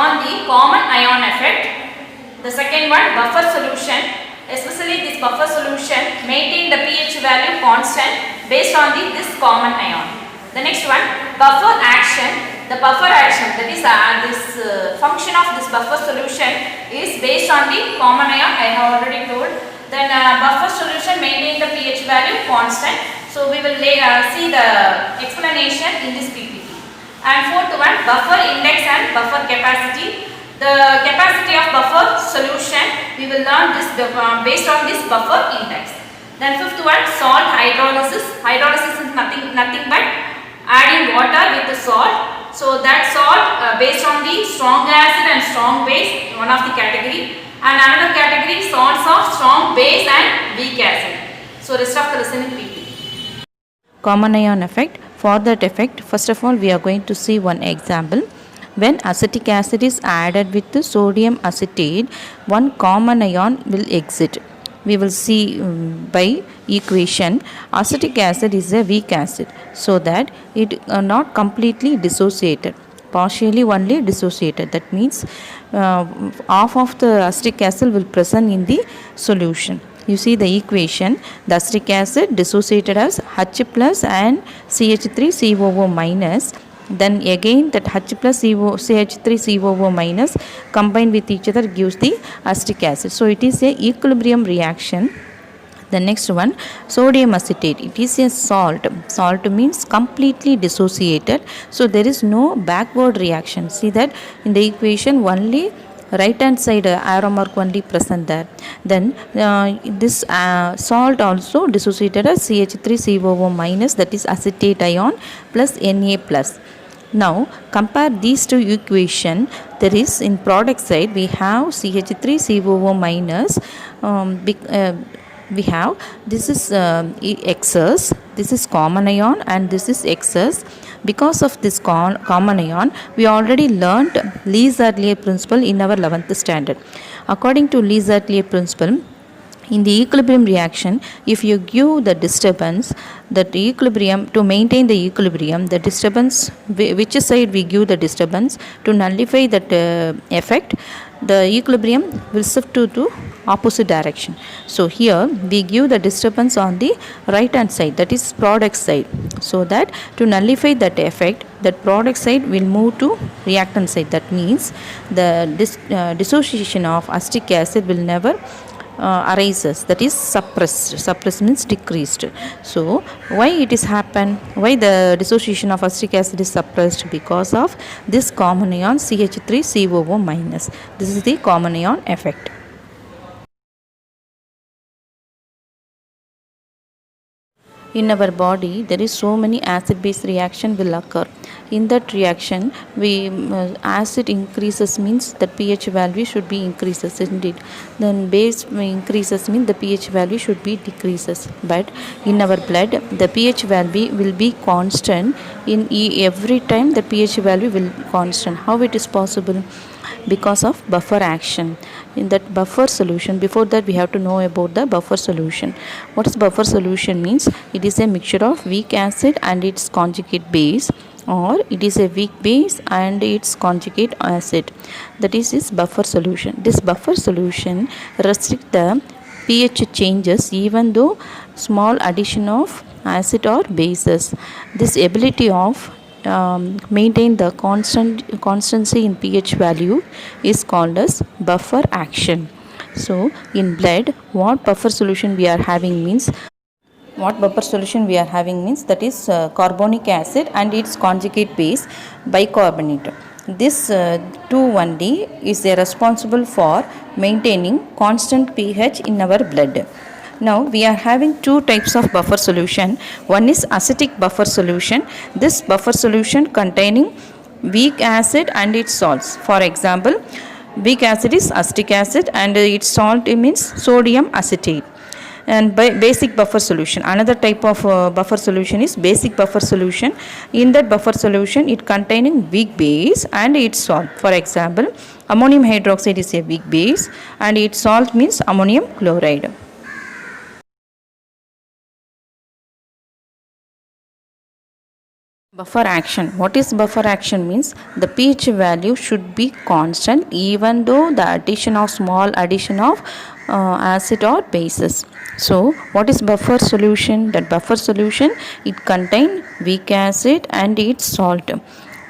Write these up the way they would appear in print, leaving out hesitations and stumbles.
learn the common ion effect. The second one, buffer solution. Especially this buffer solution maintain the pH value constant based on this common ion. The next one, buffer action. The buffer action, that is this function of this buffer solution is based on the common ion. I have already told. Then buffer solution maintain the pH value constant. So we will see the explanation in this PPT. And fourth one, buffer index and buffer capacity. The capacity of buffer solution, we will learn this based on this buffer index. Then fifth one, salt hydrolysis. Hydrolysis is nothing but adding water with the salt. So that salt based on the strong acid and strong base, one of the category, and another category salts of strong base and weak acid. So rest of the lesson in PP. Common ion effect. For that effect, first of all we are going to see one example. When acetic acid is added with the sodium acetate, one common ion will exit. We will see by equation, acetic acid is a weak acid, so that it not completely dissociated, partially only dissociated. That means half of the acetic acid will present in the solution. You see the equation, the acetic acid dissociated as H plus and CH3COO minus. Then again that H plus CH3COO minus combined with each other gives the acetic acid. So it is a equilibrium reaction. The next one, sodium acetate. It is a salt. Salt means completely dissociated. So there is no backward reaction. See that in the equation only right hand side arrow mark only present there. Then this salt also dissociated as CH3COO minus, that is acetate ion, plus Na plus. Now compare these two equation. There is in product side we have CH3COO minus, we have this is excess, this is common ion, and this is excess. Because of this common ion, we already learnt Lee-Zartlier principle in our 11th standard. According to Lee-Zartlier principle, in the equilibrium reaction, if you give the disturbance, that equilibrium, to maintain the equilibrium, the disturbance, which side we give the disturbance, to nullify that effect, the equilibrium will shift to opposite direction. So here we give the disturbance on the right hand side, that is product side, so that to nullify that effect, that product side will move to reactant side. That means the dissociation of acetic acid will never arises, that is suppressed means decreased. So why it is happen, why the dissociation of acetic acid is suppressed? Because of this common ion CH3COO minus. This is the common ion effect. In our body there is so many acid base reaction will occur. In that reaction, we acid increases means the pH value should be increases indeed. Then base increases means the pH value should be decreases. But in our blood, the pH value will be constant. In every time the pH value will constant. How it is possible? Because of buffer action. In that buffer solution, before that we have to know about the buffer solution. What is buffer solution means? It is a mixture of weak acid and its conjugate base, or it is a weak base and its conjugate acid. That is its buffer solution. This buffer solution restrict the pH changes even though small addition of acid or bases. This ability of maintain the constancy in pH value is called as buffer action. So in blood, what buffer solution we are having means, that is carbonic acid and its conjugate base bicarbonate. This two only is responsible for maintaining constant pH in our blood. Now we are having two types of buffer solution. One is acidic buffer solution. This buffer solution containing weak acid and its salts. For example, weak acid is acetic acid and its salt means sodium acetate. And basic buffer solution, another type of buffer solution is basic buffer solution. In that buffer solution, it containing weak base and its salt. For example, ammonium hydroxide is a weak base and its salt means ammonium chloride. Buffer action. What is buffer action means? The pH value should be constant even though the addition of small addition of acid or bases. So what is buffer solution? That buffer solution, it contain weak acid and its salt.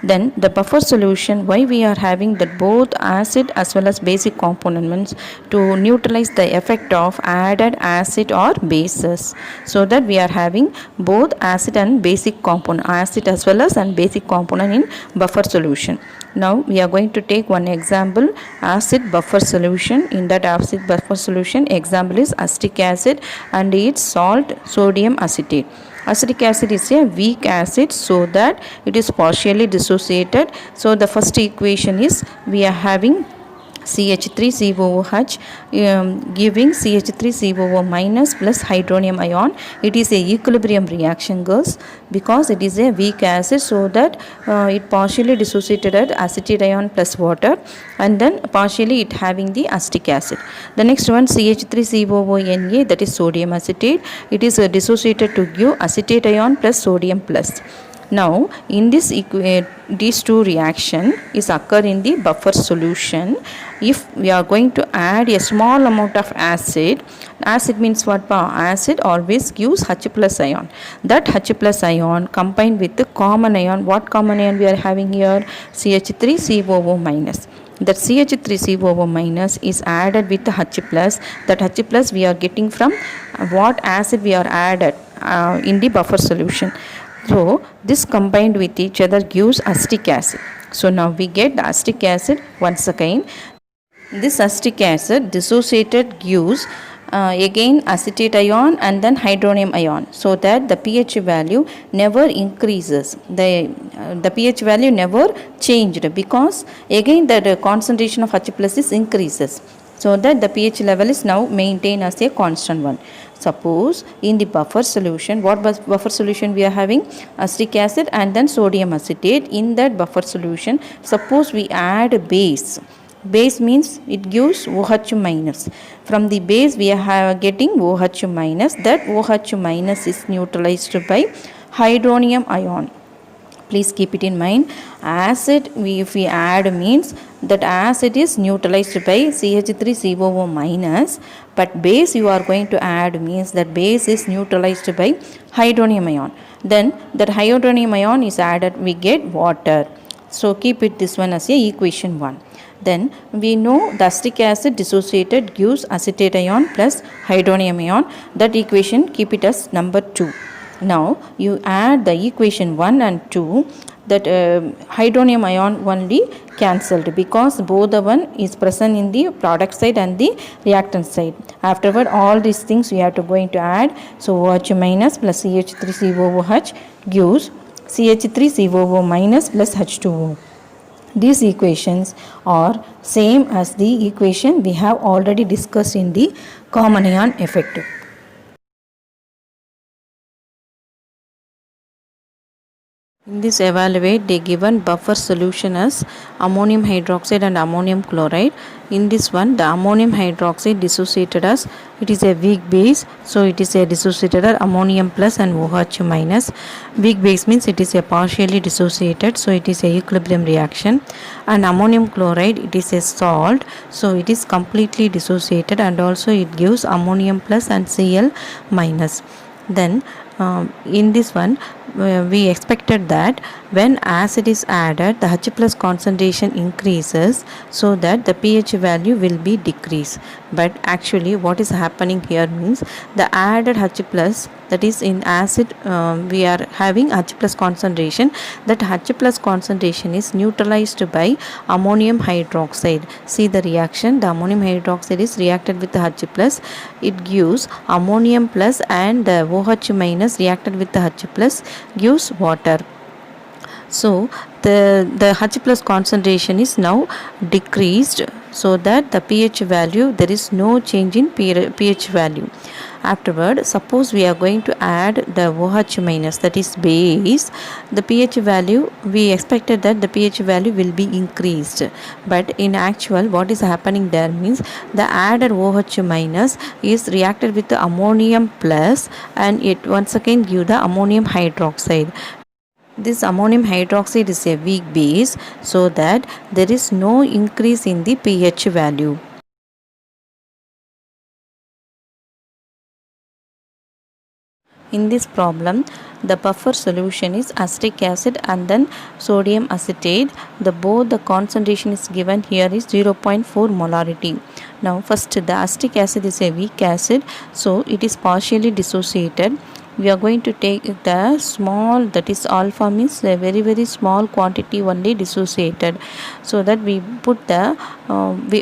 Then the buffer solution, why we are having that both acid as well as basic component means to neutralize the effect of added acid or bases, so that we are having both acid and basic component, acid as well as and basic component in buffer solution. Now we are going to take one example, acid buffer solution. In that acid buffer solution, example is acetic acid and its salt sodium acetate. Acetic acid is a weak acid, so that it is partially dissociated. So the first equation is we are having CH3COOH giving CH3COO minus plus hydronium ion. It is a equilibrium reaction, girls, because it is a weak acid, so that it partially dissociated at acetate ion plus water, and then partially it having the acetic acid. The next one, CH3COONA, that is sodium acetate. It is dissociated to give acetate ion plus sodium plus. Now in this these two reaction is occur in the buffer solution. If we are going to add a small amount of acid, acid means what? Acid always gives H plus ion. That H plus ion combined with the common ion. What common ion we are having here? CH3COO minus. That CH3COO minus is added with the H plus. That H plus we are getting from what acid we are added in the buffer solution. So this combined with each other gives acetic acid. So now we get the acetic acid once again. This acetic acid dissociated gives again acetate ion and then hydronium ion, so that the pH value never increases. The pH value never changed, because again the concentration of H plus is increases, so that the pH level is now maintained as a constant one. Suppose in the buffer solution, what buffer solution we are having? Acetic acid and then sodium acetate. In that buffer solution, suppose we add base. Base means it gives OH minus. From the base we are getting OH minus. That OH minus is neutralized by hydronium ion. Please keep it in mind. Acid, if we add means that acid is neutralized by CH3COO minus, but base you are going to add means that base is neutralized by hydronium ion. Then that hydronium ion is added, we get water. So keep it this one as a equation 1. Then we know the acetic acid dissociated gives acetate ion plus hydronium ion. That equation keep it as number 2. Now you add the equation 1 and 2, that hydronium ion only cancelled, because both the one is present in the product side and the reactant side. Afterward all these things we have to going to add. So OH minus plus CH3COOH gives CH3COO minus plus H2O. These equations are same as the equation we have already discussed in the common ion effect. In this evaluate, they given buffer solution as ammonium hydroxide and ammonium chloride. In this one, the ammonium hydroxide dissociated as, it is a weak base, so it is a dissociated as ammonium plus and OH minus. Weak base means it is a partially dissociated, so it is a equilibrium reaction. And ammonium chloride, it is a salt, so it is completely dissociated, and also it gives ammonium plus and Cl minus. Then in this one we expected that when acid is added, the H plus concentration increases, so that the pH value will be decreased. But actually what is happening here means the added H plus, that is in acid we are having H plus concentration. That H plus concentration is neutralized by ammonium hydroxide. See the reaction, the ammonium hydroxide is reacted with the H plus, it gives ammonium plus, and the OH minus reacted with the H plus gives water. So the H plus concentration is now decreased, so that the pH value, there is no change in pH value. Afterward, suppose we are going to add the OH minus, that is base, the pH value, we expected that the pH value will be increased, but in actual what is happening there means the added OH minus is reacted with the ammonium plus, and it once again give the ammonium hydroxide. This ammonium hydroxide is a weak base, so that there is no increase in the pH value. In this problem, the buffer solution is acetic acid and then sodium acetate. Both the concentration is given here is 0.4 molarity. Now first, the acetic acid is a weak acid, so it is partially dissociated. We are going to take the small, that is alpha means a very small quantity only dissociated, so that we put the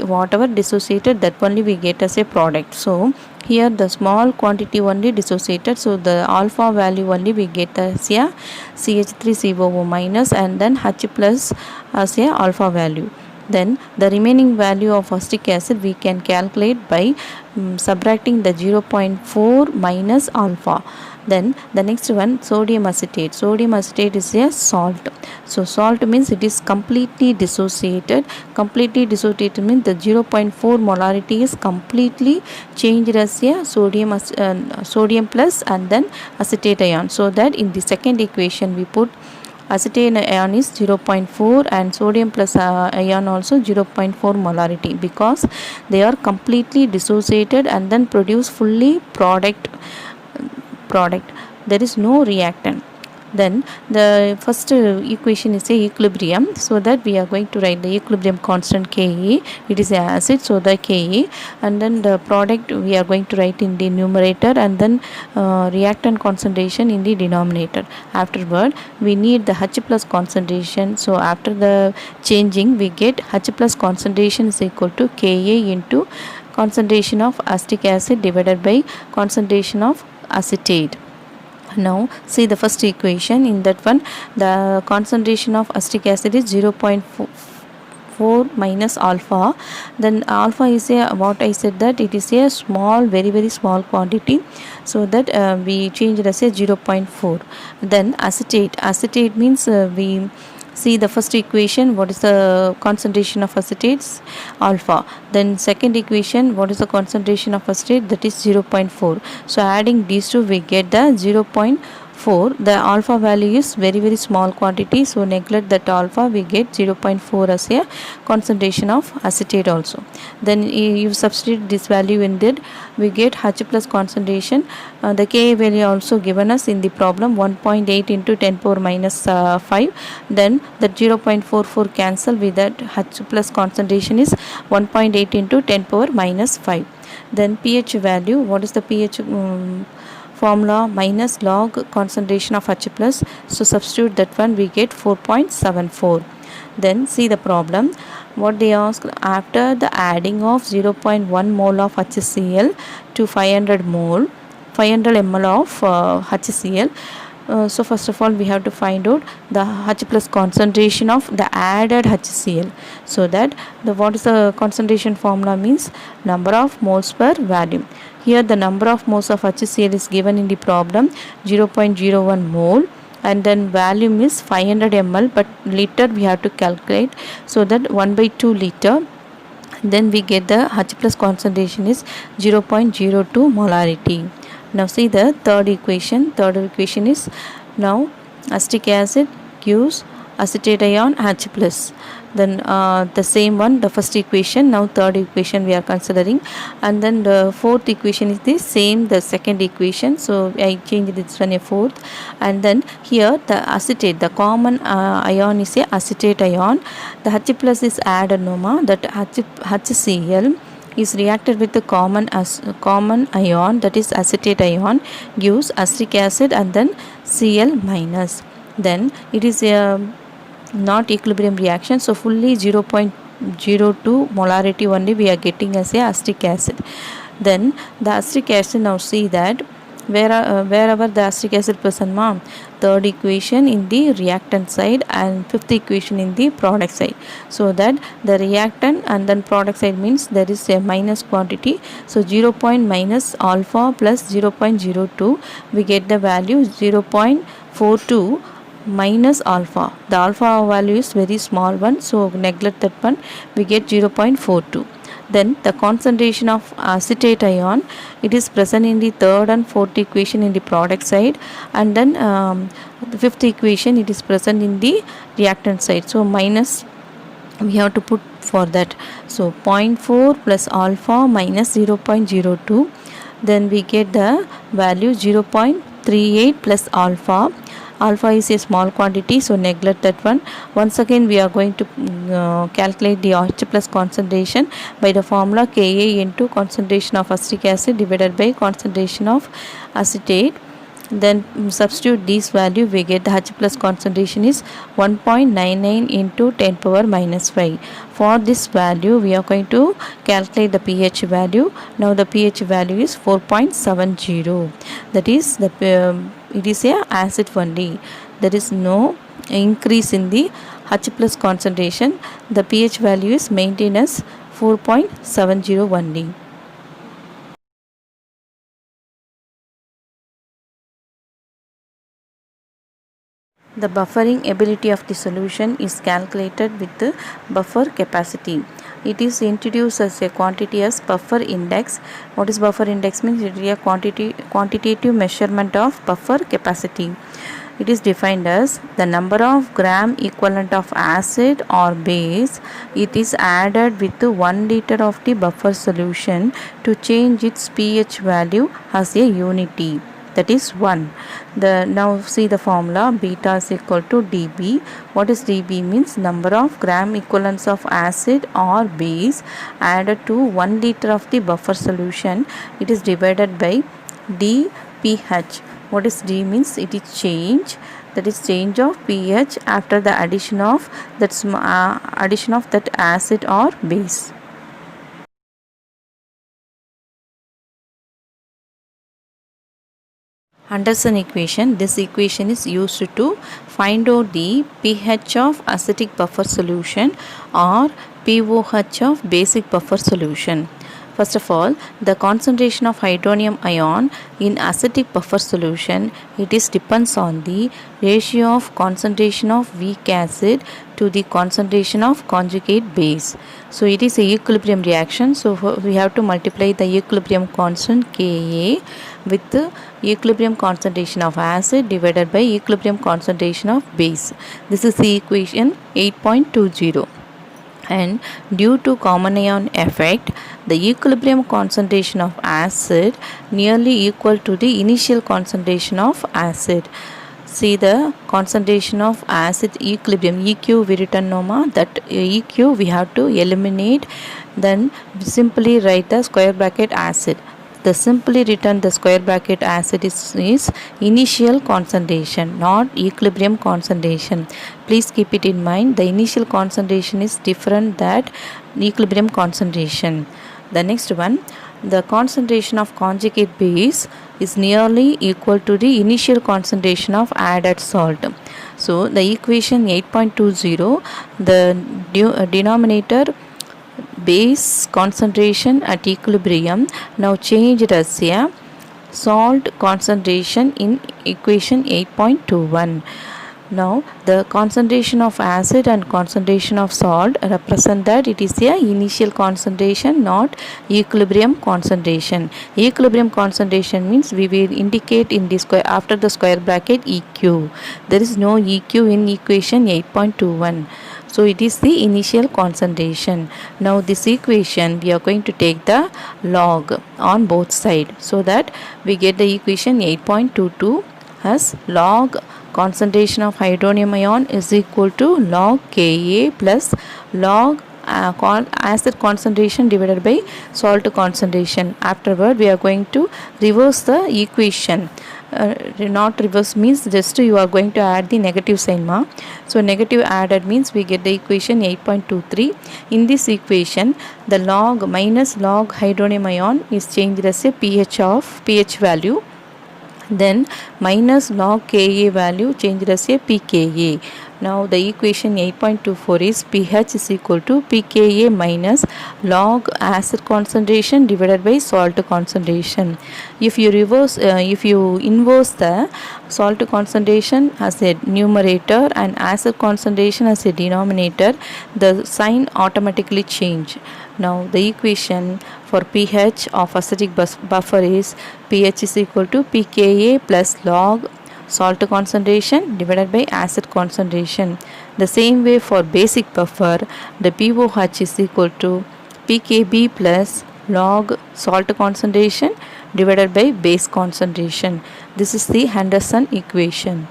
whatever dissociated, that only we get as a product. So here the small quantity only dissociated, so the alpha value only we get as a CH3COO minus and then H plus as a alpha value. Then the remaining value of acetic acid we can calculate by subtracting the 0.4 minus alpha. Then the next one, sodium acetate. Sodium acetate is a salt. So salt means it is completely dissociated. Completely dissociated means the 0.4 molarity is completely changed as a sodium plus and then acetate ion. So that in the second equation we put acetate ion is 0.4 and sodium plus ion also 0.4 molarity, because they are completely dissociated and then produce fully product. There is no reactant. Then the first equation is a equilibrium, so that we are going to write the equilibrium constant Ka. It is an acid, so the Ka, and then the product we are going to write in the numerator and then reactant concentration in the denominator. Afterward we need the H plus concentration, so after the changing we get H plus concentration is equal to Ka into concentration of acetic acid divided by concentration of acetate. Now see the first equation. In that one, the concentration of acetic acid is 0.4 minus alpha. Then alpha is a, what I said, that it is a small, very small quantity, so that we change it as a 0.4. Then acetate means we see the first equation, what is the concentration of acetates? Alpha. Then second equation, what is the concentration of acetate? That is 0.4. So adding these two we get the 0.4. The alpha value is very small quantity, so neglect that alpha, we get 0.4 as a concentration of acetate also. Then you substitute this value in that, we get H plus concentration. The Ka value also given us in the problem, 1.8 into 10 power minus 5. Then that 0.44 cancel with that, H plus concentration is 1.8 into 10 power minus 5. Then pH value, what is the pH formula? Minus log concentration of H plus, so substitute that one, we get 4.74. Then see the problem, what they ask, after the adding of 0.1 mole of HCl to 500 ml of HCl. So first of all we have to find out the H plus concentration of the added HCl, so that the what is the concentration formula means number of moles per volume. Here the number of moles of HCl is given in the problem, 0.01 mole, and then volume is 500 ml, but liter we have to calculate, so that 1/2 liter. Then we get the H plus concentration is 0.02 molarity. Now see the third equation. Third equation is, now acetic acid gives acetate ion H plus. Then the same one, the first equation, now third equation we are considering, and then the fourth equation is the same, the second equation, so I change this one a fourth. And then here the acetate, the common ion is a acetate ion. The H plus is added, that HCl is reacted with the common ion, that is acetate ion, gives acetic acid and then Cl minus. Then it is a not equilibrium reaction, so fully 0.02 molarity only we are getting as a acetic acid. Then the acetic acid, now see that wherever the acetic acid present, third equation in the reactant side and fifth equation in the product side, so that the reactant and then product side means there is a minus quantity, so 0. minus alpha plus 0.02, we get the value 0.42 minus alpha. The alpha value is very small one, so neglect that one, we get 0.42. Then the concentration of acetate ion, it is present in the third and fourth equation in the product side, and then the fifth equation it is present in the reactant side. So minus we have to put for that. So 0.4 plus alpha minus 0.02, then we get the value 0.38 plus alpha. Alpha is a small quantity, so neglect that one. Once again we are going to calculate the H plus concentration by the formula Ka into concentration of acetic acid divided by concentration of acetate. Then substitute this value, we get the H plus concentration is 1.99 into 10 power minus 5. For this value we are going to calculate the pH value. Now the pH value is 4.70. That is the it is a acid only. There is no increase in the H plus concentration. The pH value is maintained as 4.70 only. The buffering ability of the solution is calculated with the buffer capacity. It is introduced as a quantity as buffer index. What is buffer index means? It is a quantitative measurement of buffer capacity. It is defined as the number of gram equivalent of acid or base it is added with 1 liter of the buffer solution to change its pH value as a unity. That is 1. Now see the formula, beta is equal to dB. What is dB means? Number of gram equivalents of acid or base added to 1 liter of the buffer solution. It is divided by dpH. What is D means? It is change. That is change of pH after the addition of that acid or base. Anderson equation. This equation is used to find out the pH of acidic buffer solution or pOH of basic buffer solution. First of all, the concentration of hydronium ion in acidic buffer solution, it is depends on the ratio of concentration of weak acid to the concentration of conjugate base. So it is a equilibrium reaction. So we have to multiply the equilibrium constant Ka with the equilibrium concentration of acid divided by equilibrium concentration of base. This is the equation 8.20. And due to common ion effect, the equilibrium concentration of acid nearly equal to the initial concentration of acid. See the concentration of acid equilibrium, EQ we written norma, that EQ we have to eliminate, then simply write the square bracket acid. The simply written the square bracket acid is initial concentration, not equilibrium concentration. Please keep it in mind, the initial concentration is different than equilibrium concentration. The next one, the concentration of conjugate base is nearly equal to the initial concentration of added salt. So the equation 8.20, the denominator base concentration at equilibrium now changed as a salt concentration in equation 8.21. Now the concentration of acid and concentration of salt represent that it is a initial concentration, not equilibrium concentration. Equilibrium concentration means we will indicate in the square after the square bracket EQ. There is no EQ in equation 8.21. So it is the initial concentration. Now this equation we are going to take the log on both sides, so that we get the equation 8.22 as log concentration of hydronium ion is equal to log Ka plus log acid concentration divided by salt concentration. Afterward we are going to reverse the equation. Not reverse means just you are going to add the negative sign ma. So negative added means we get the equation 8.23. In this equation the log minus log hydronium ion is changed as a pH value, Then minus log Ka value changed as a pKa. Now the equation 8.24 is pH is equal to pKa minus log acid concentration divided by salt concentration. If you inverse the salt concentration as a numerator and acid concentration as a denominator, the sign automatically change. Now the equation for pH of acidic buffer is pH is equal to pKa plus log salt concentration divided by acid concentration. The same way for basic buffer, the pOH is equal to pKb plus log salt concentration divided by base concentration. This is the Henderson equation.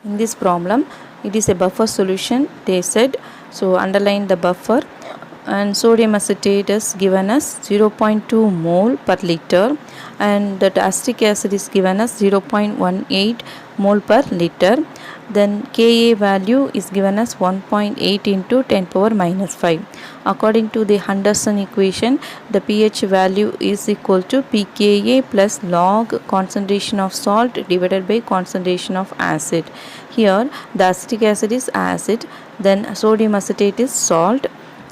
In this problem, it is a buffer solution, they said. So underline the buffer, and sodium acetate is given as 0.2 mole per liter, and that acetic acid is given as 0.18 mole per liter. Then Ka value is given as 1.8 into 10 power minus 5. According to the Henderson equation, the pH value is equal to pKa plus log concentration of salt divided by concentration of acid. Here the acetic acid is acid, then sodium acetate is salt.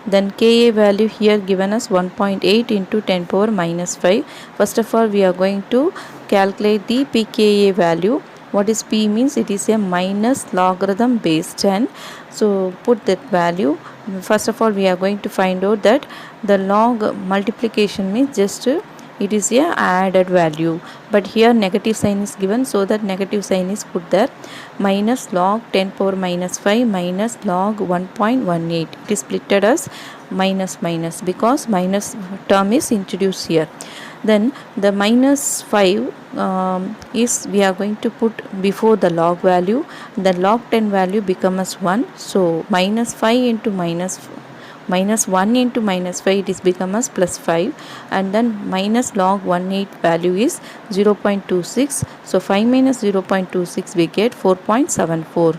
Then Ka value here given as 1.8 into 10 power minus 5. First of all, we are going to calculate the pKa value. What is P means? It is a minus logarithm base 10. So put that value. First of all, we are going to find out that the log multiplication means just it is a added value, but here negative sign is given, so that negative sign is put there. Minus log 10 power minus 5 minus log 1.18. It is splitted as minus minus because minus term is introduced here. Then the minus 5 is we are going to put before the log value. The log 10 value becomes 1. So minus 5 into minus 1 into minus 5, it is become as plus 5, and then minus log 18 value is 0.26. So 5 minus 0.26 we get 4.74.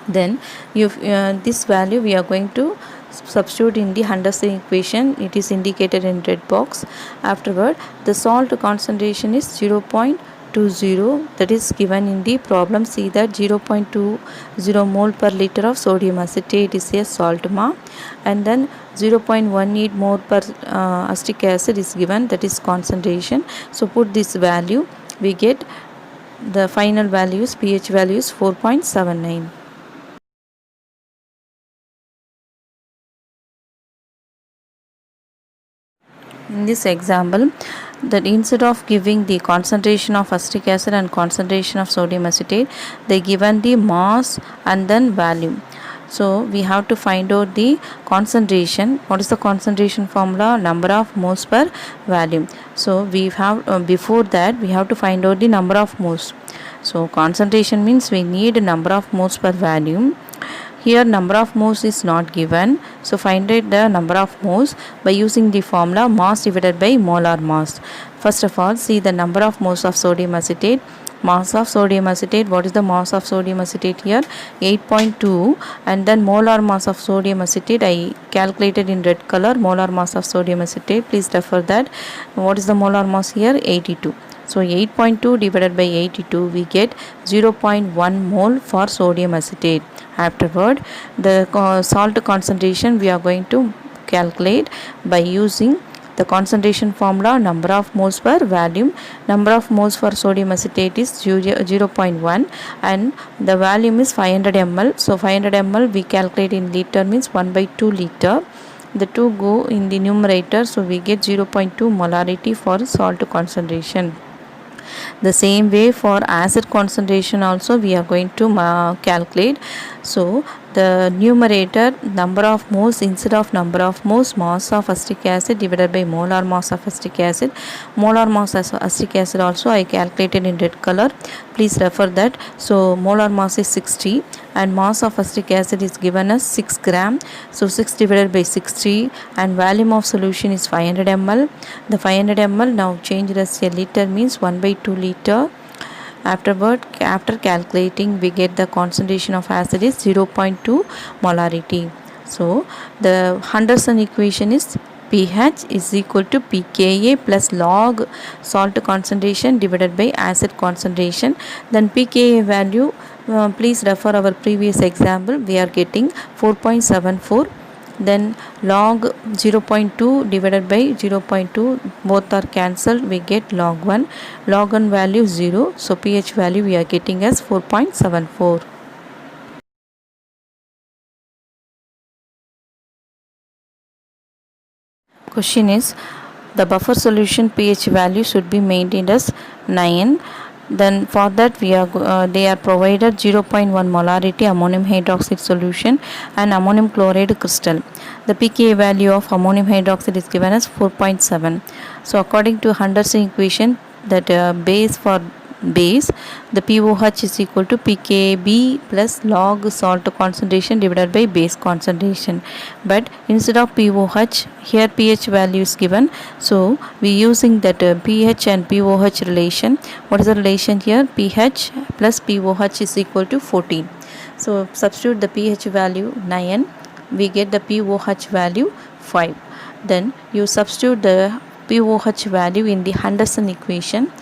Then if this value we are going to substitute in the Henderson equation. It is indicated in red box. Afterward, the salt concentration is 0.20, that is given in the problem. See that 0.20 mole per liter of sodium acetate is a salt ma, and then 0.18 mole per acetic acid is given, that is concentration. So put this value, we get the final values, pH value is 4.79. In this example, that instead of giving the concentration of acetic acid and concentration of sodium acetate, they given the mass and then volume. So we have to find out the concentration. What is the concentration formula? Number of moles per volume. So we have before that we have to find out the number of moles. So concentration means we need number of moles per volume. Here number of moles is not given, so find out the number of moles by using the formula mass divided by molar mass. First of all, see the number of moles of sodium acetate. Mass of sodium acetate, what is the mass of sodium acetate here? 8.2, and then molar mass of sodium acetate I calculated in red color. Molar mass of sodium acetate, please refer that. What is the molar mass here? 82. So 8.2 divided by 82, we get 0.1 mole for sodium acetate. Afterward, the salt concentration we are going to calculate by using the concentration formula, number of moles per volume. Number of moles for sodium acetate is 0.1 and the volume is 500 ml. So 500 ml we calculate in liter, means 1 by 2 liter. The 2 go in the numerator, so we get 0.2 molarity for salt concentration. The same way for acid concentration also we are going to calculate. So the numerator, number of moles, instead of number of moles, mass of acetic acid divided by molar mass of acetic acid. Molar mass of acetic acid also I calculated in red color, please refer that. So molar mass is 60 and mass of acetic acid is given as 6 gram. So 6 divided by 60, and volume of solution is 500 ml. The 500 ml now changed as a liter, means 1 by 2 liter. Afterward, after calculating, we get the concentration of acid is 0.2 molarity. So the Henderson equation is pH is equal to pKa plus log salt concentration divided by acid concentration. Then pKa value, please refer our previous example, we are getting 4.74. Then log 0.2 divided by 0.2, both are cancelled, we get log 1. Log 1 value 0, so pH value we are getting as 4.74. Question is, the buffer solution pH value should be maintained as 9. Then for that they are provided 0.1 molarity ammonium hydroxide solution and ammonium chloride crystal. The pKa value of ammonium hydroxide is given as 4.7. So according to Henderson equation, that base for base, the pOH is equal to pKb plus log salt concentration divided by base concentration. But instead of pOH, here pH value is given, so we using that pH and pOH relation. What is the relation here? pH plus pOH is equal to 14. So substitute the pH value 9, we get the pOH value 5. Then you substitute the pOH value in the Henderson equation.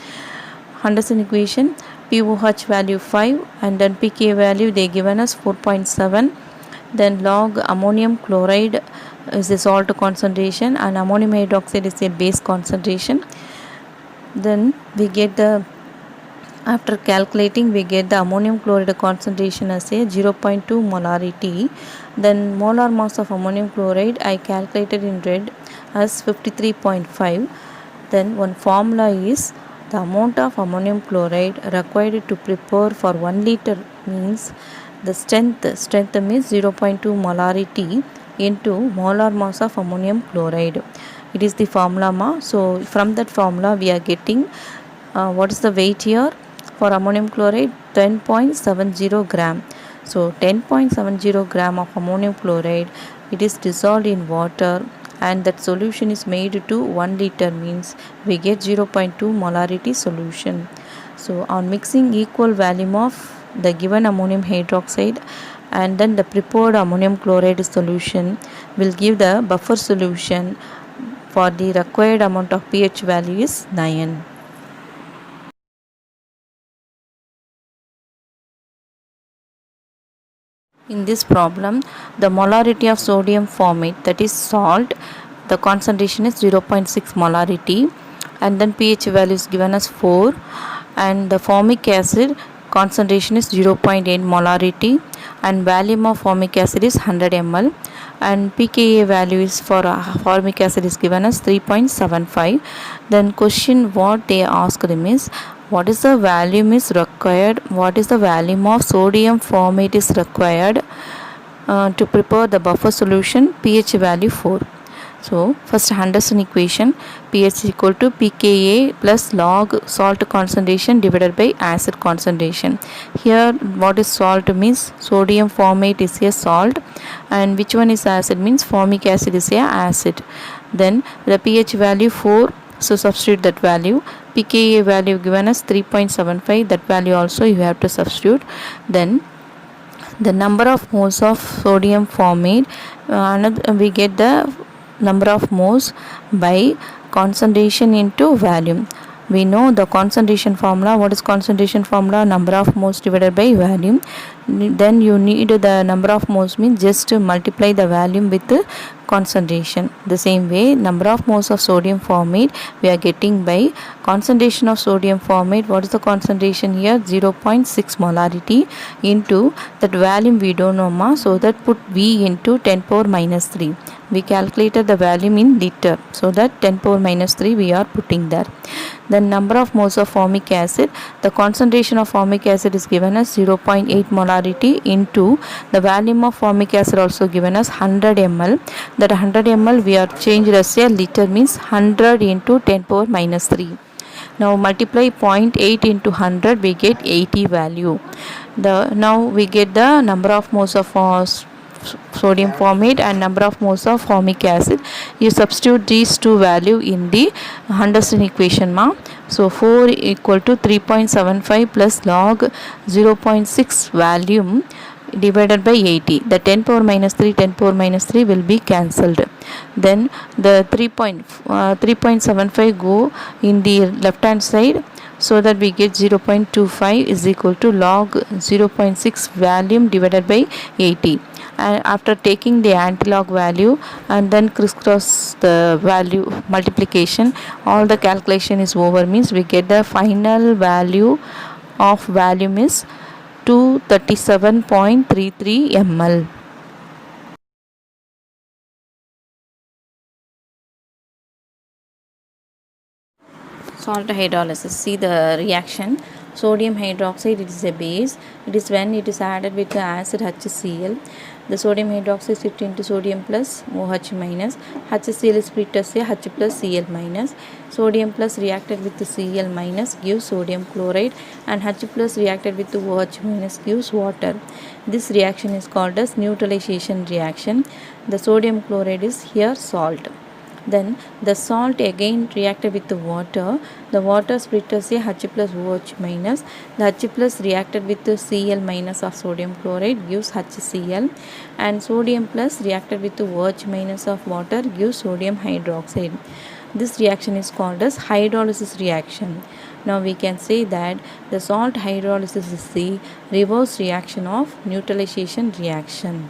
pOH value 5 and then pKa value they given us 4.7. Then log ammonium chloride is the salt concentration and ammonium hydroxide is a base concentration. Then we get the, after calculating, we get the ammonium chloride concentration as a 0.2 molarity. Then molar mass of ammonium chloride I calculated in red as 53.5. Then one formula is the amount of ammonium chloride required to prepare for 1 liter means the strength means 0.2 molarity into molar mass of ammonium chloride. It is the formula so from that formula we are getting what is the weight here for ammonium chloride? 10.70 gram. So 10.70 gram of ammonium chloride, it is dissolved in water and that solution is made to 1 liter means we get 0.2 molarity solution. So on mixing equal volume of the given ammonium hydroxide and then the prepared ammonium chloride solution will give the buffer solution for the required amount of pH value is 9. In this problem, the molarity of sodium formate, that is salt, the concentration is 0.6 molarity and then pH value is given as 4 and the formic acid concentration is 0.8 molarity and volume of formic acid is 100 ml and pKa value is for formic acid is given as 3.75. Then question what they asked is, what is the volume is required, what is the volume of sodium formate is required to prepare the buffer solution, pH value 4. So first Henderson equation, pH is equal to pKa plus log salt concentration divided by acid concentration. Here what is salt means sodium formate is a salt and which one is acid means formic acid is a acid. Then the pH value 4, so substitute that value. pKa value given as 3.75, that value also you have to substitute. Then the number of moles of sodium formate, we get the number of moles by concentration into volume. We know the concentration formula. What is concentration formula? Number of moles divided by volume. Then you need the number of moles means just multiply the volume with the concentration. The same way number of moles of sodium formate we are getting by concentration of sodium formate. What is the concentration here? 0.6 molarity into that volume we don't know so that put V into 10 power minus 3. We calculated the volume in liter, so that 10 power minus 3 we are putting there. The number of moles of formic acid, the concentration of formic acid is given as 0.8 molarity into the volume of formic acid also given as 100 ml. That 100 ml we are changed as a liter means 100 into 10 power minus 3. Now multiply 0.8 into 100, we get 80 value. Now we get the number of moles of sodium formate and number of moles of formic acid. You substitute these two value in the Henderson equation so 4 equal to 3.75 plus log 0.6 volume divided by 80. The 10 power minus 3, 10 power minus 3 will be cancelled. Then the 3.75 go in the left hand side, so that we get 0.25 is equal to log 0.6 volume divided by 80. And after taking the antilog value and then crisscross the value multiplication, all the calculation is over, means we get the final value of volume is 237.33 ml. Salt hydrolysis. See the reaction. Sodium hydroxide, it is a base. It is when it is added with the acid HCl. The sodium hydroxide is split into sodium plus OH minus. HCl is split as a H plus Cl minus. Sodium plus reacted with the Cl minus gives sodium chloride, and H plus reacted with the OH minus gives water. This reaction is called as neutralization reaction. The sodium chloride is here salt. Then the salt again reacted with the water. The water split as a H plus OH minus. The H plus reacted with the Cl minus of sodium chloride gives HCl, and sodium plus reacted with the OH minus of water gives sodium hydroxide. This reaction is called as hydrolysis reaction. Now we can say that the salt hydrolysis is the reverse reaction of neutralization reaction.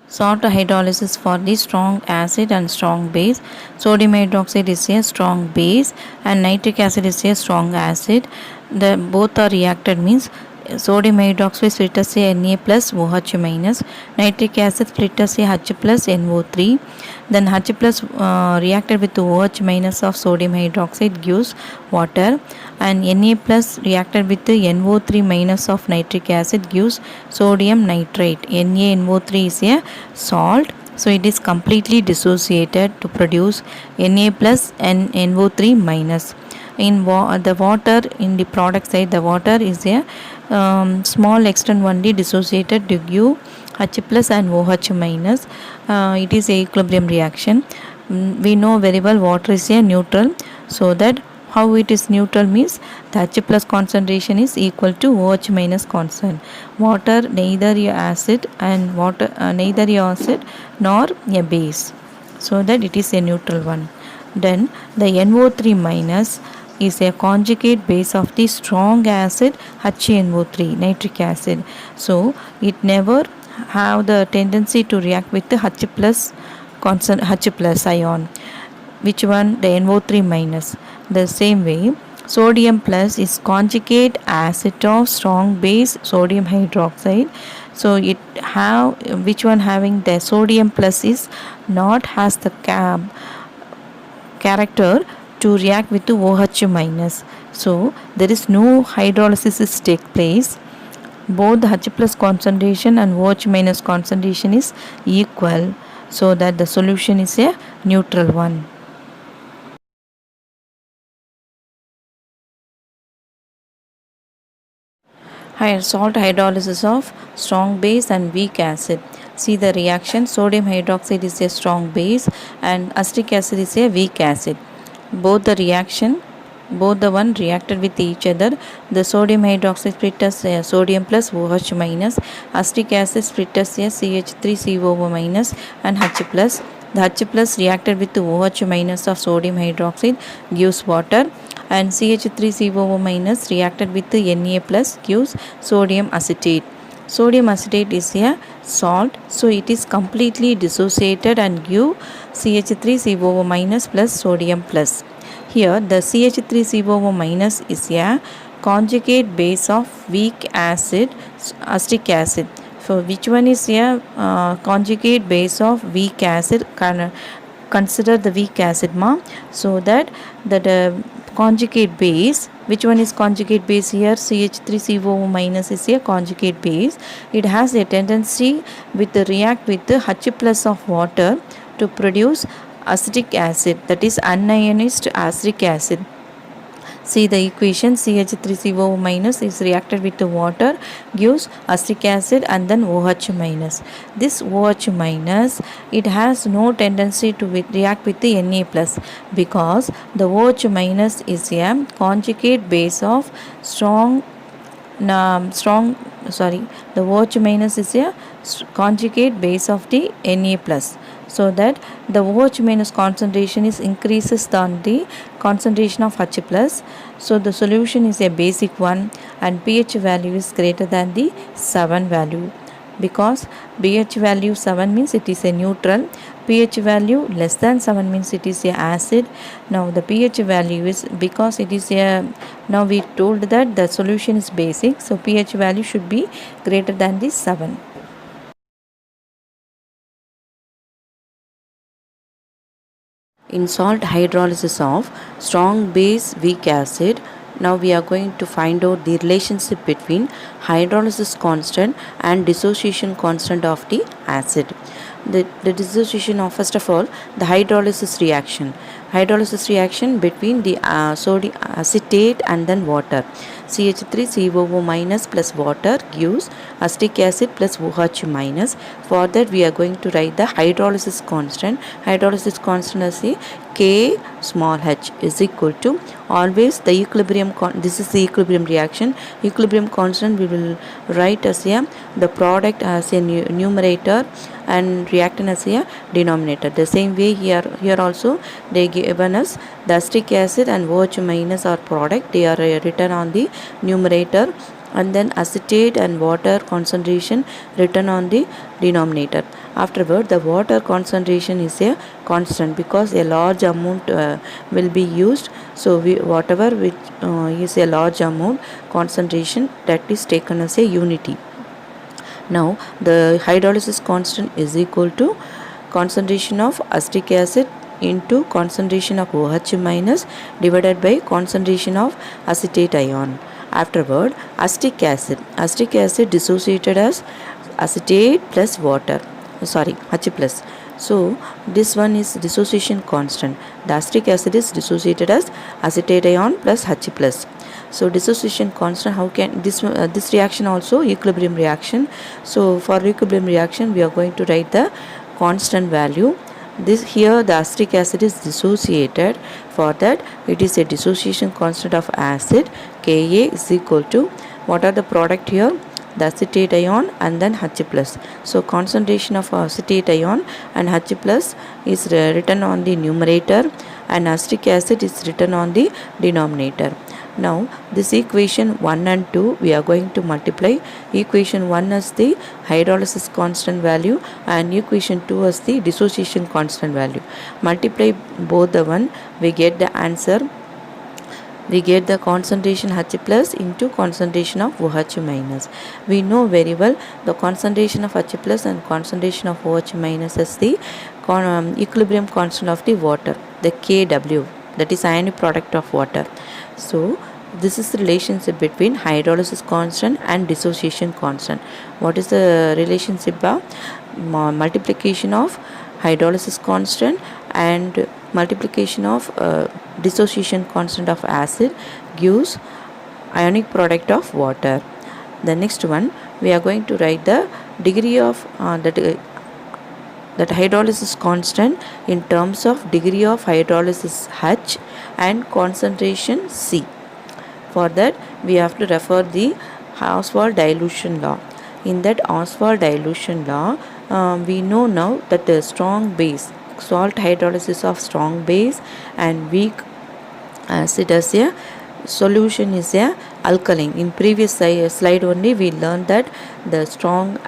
Salt hydrolysis for the strong acid and strong base. Sodium hydroxide is a strong base and nitric acid is a strong acid. The both are reacted, means sodium hydroxide split as a Na plus OH minus, nitric acid split as a H plus NO3. Then H plus reacted with the OH minus of sodium hydroxide gives water, and Na plus reacted with the NO3 minus of nitric acid gives sodium nitrate. NaNO3 is a salt, so it is completely dissociated to produce Na plus and NO3 minus. In the water, in the product side, the water is a small extent only dissociated to give H plus and OH minus. It is a equilibrium reaction. We know very well water is a neutral, so that how it is neutral means the H plus concentration is equal to OH minus constant. Water neither a acid and water neither a acid nor a base, so that it is a neutral one. Then the NO3 minus is a conjugate base of the strong acid HNO3, nitric acid. So it never have the tendency to react with the H plus ion. Which one? The NO3 minus. The same way, sodium plus is conjugate acid of strong base sodium hydroxide. So it have, which one having the sodium plus is not has the character to react with the OH minus. So there is no hydrolysis take place. Both the H plus concentration and OH minus concentration is equal, so that the solution is a neutral one. Salt hydrolysis of strong base and weak acid. See the reaction. Sodium hydroxide is a strong base and acetic acid is a weak acid. Both the one reacted with each other. The sodium hydroxide split as sodium plus OH minus, acetic acid split as CH3COO minus and H plus. The H plus reacted with the OH minus of sodium hydroxide gives water, and CH3COO minus reacted with the Na plus gives sodium acetate. Sodium acetate is a salt, so it is completely dissociated and give CH3COO minus plus sodium plus. Here the CH3COO minus is a conjugate base of weak acid acetic acid. So which one is a conjugate base of weak acid? Consider the weak acid, ma. So that the conjugate base, which one is conjugate base here? CH3COO minus is a conjugate base. It has a tendency with the react with the H plus of water to produce acetic acid, that is unionized acetic acid. See the equation, CH3COO minus is reacted with the water, gives acetic acid and then OH minus. This OH minus, it has no tendency to react with the Na plus, because the OH minus is a conjugate base of strong the OH minus is a conjugate base of the Na plus, so that the OH minus concentration is increases than the concentration of H plus. So the solution is a basic one and pH value is greater than the 7 value, because pH value 7 means it is a neutral, pH value less than 7 means it is a acid. Now the pH value is, because it is a, now we told that the solution is basic, so pH value should be greater than the 7. In salt hydrolysis of strong base weak acid, now we are going to find out the relationship between hydrolysis constant and dissociation constant of the acid. The dissociation of, first of all, the hydrolysis reaction between the sodium acetate and then water. CH3COO minus plus water gives acetic acid plus OH minus. For that we are going to write the hydrolysis constant. Hydrolysis constant as a K small h is equal to, always the equilibrium, this is the equilibrium reaction. Equilibrium constant we will write as a, the product as a numerator and reactant as a denominator. The same way here also they given us the acetic acid and OH minus are product, they are written on the numerator, and then acetate and water concentration written on the denominator. Afterward the water concentration is a constant, because a large amount will be used, so whatever which is a large amount concentration, that is taken as a unity. Now the hydrolysis constant is equal to concentration of acetic acid into concentration of OH minus divided by concentration of acetate ion. Afterward, acetic acid dissociated as acetate plus water, H plus. So this one is dissociation constant. The acetic acid is dissociated as acetate ion plus H plus. So dissociation constant, how can this reaction also equilibrium reaction. So for equilibrium reaction we are going to write the constant value. This here the acetic acid is dissociated, for that it is a dissociation constant of acid, Ka is equal to, what are the product here, the acetate ion and then H plus. So concentration of acetate ion and H plus is written on the numerator and acetic acid is written on the denominator. Now this equation 1 and 2 we are going to multiply. Equation 1 is the hydrolysis constant value and equation 2 is the dissociation constant value. Multiply both the one, we get the answer. We get the concentration H plus into concentration of OH minus. We know very well the concentration of H plus and concentration of OH minus is the equilibrium constant of the water, the Kw, that is ionic product of water. So this is the relationship between hydrolysis constant and dissociation constant. What is the relationship of multiplication of hydrolysis constant and multiplication of dissociation constant of acid gives ionic product of water. The next one we are going to write the degree of that hydrolysis constant in terms of degree of hydrolysis H and concentration C. For that we have to refer the Ostwald dilution law. In that Ostwald dilution law we know now that the strong base, salt hydrolysis of strong base and weak acid as a solution is a alkaline. In previous slide only we learned that the strong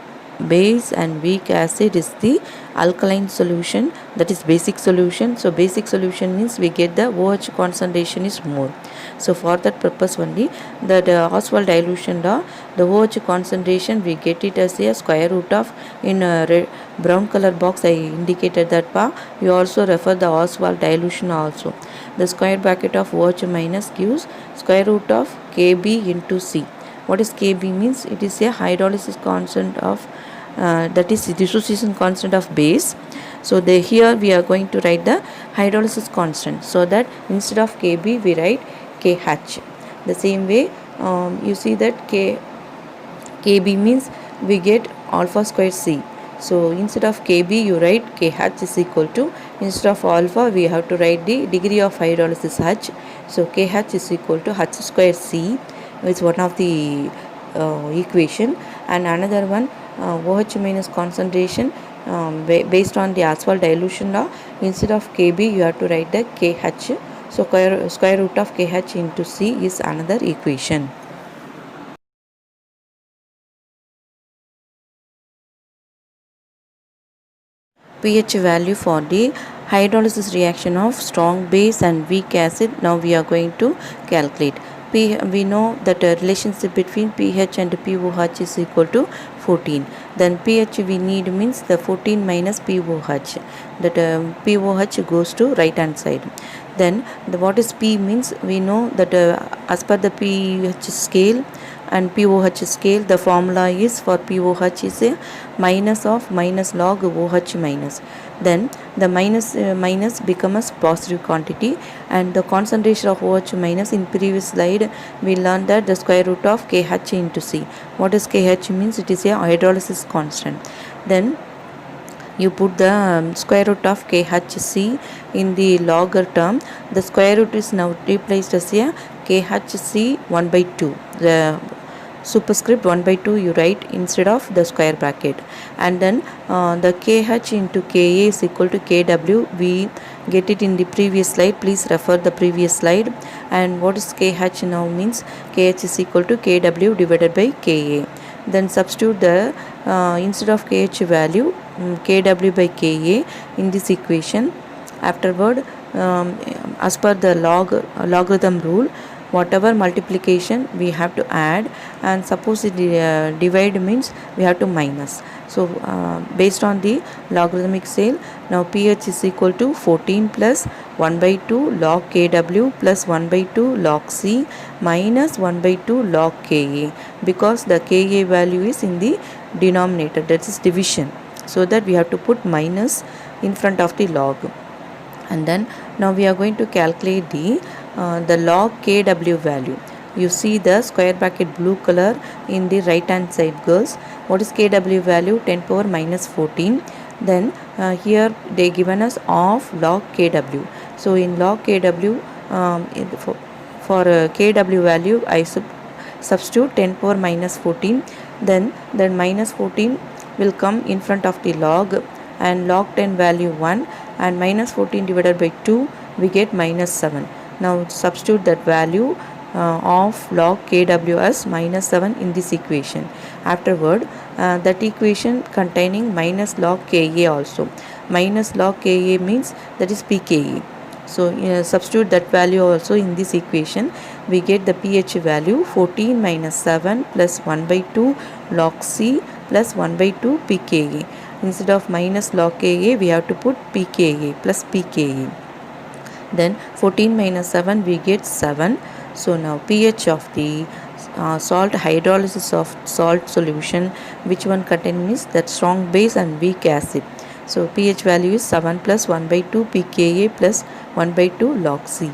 base and weak acid is the alkaline solution, that is basic solution. So basic solution means we get the OH concentration is more. So for that purpose only the Ostwald dilution law, the OH concentration we get it as a square root of, in red, brown color box I indicated that part. You also refer the Ostwald dilution also. The square bracket of OH minus gives square root of Kb into C. What is Kb means? It is a hydrolysis constant of that is dissociation constant of base. So here we are going to write the hydrolysis constant, so that instead of Kb we write K KH. The same way you see that KB means we get alpha square C. So instead of KB you write KH is equal to, instead of alpha we have to write the degree of hydrolysis H. So KH is equal to H square C is one of the equation, and another one OH minus concentration based on the Ostwald dilution law. Instead of KB you have to write the KH. So square root of KH into C is another equation. pH value for the hydrolysis reaction of strong base and weak acid. Now we are going to calculate. We know that the relationship between pH and pOH is equal to 14. Then pH we need means the 14 minus pOH. That pOH goes to right hand side. Then what is P means, we know that as per the pH scale and pOH scale, the formula is for pOH is a minus of minus log OH minus. Then the minus becomes positive quantity, and the concentration of OH minus, in previous slide we learned that the square root of KH into C. What is KH means? It is a hydrolysis constant. Then you put the square root of KHC in the logger term. The square root is now replaced as a KHC 1 by 2. The superscript 1 by 2 you write instead of the square bracket, and then the KH into KA is equal to KW. We get it in the previous slide, please refer the previous slide. And what is KH now means? KH is equal to KW divided by KA. Then substitute the instead of KH value KW by KA in this equation. Afterward as per the logarithm rule, whatever multiplication we have to add, and suppose it divide means we have to minus. So based on the logarithmic scale, now pH is equal to 14 plus 1 by 2 log KW plus 1 by 2 log C minus 1 by 2 log KA, because the KA value is in the denominator, that is division, so that we have to put minus in front of the log. And then now we are going to calculate the log KW value. You see the square bracket blue color in the right hand side, girls. What is KW value? 10 power minus 14. Then here they given us of log KW. So in log KW, for KW value I substitute 10 power minus 14. Then minus 14 will come in front of the log, and log 10 value 1, and minus 14 divided by 2 we get minus 7. Now substitute that value of log KW as minus 7 in this equation. Afterward that equation containing minus log KA also. Minus log KA means that is pKa. So substitute that value also in this equation. We get the pH value 14 minus 7 plus 1 by 2 log C plus 1 by 2 pKa. Instead of minus log Ka we have to put pKa plus pKa. Then 14 minus 7 we get 7. So now pH of the salt hydrolysis of salt solution, which one contains that strong base and weak acid. So pH value is 7 plus 1 by 2 pKa plus 1 by 2 log C.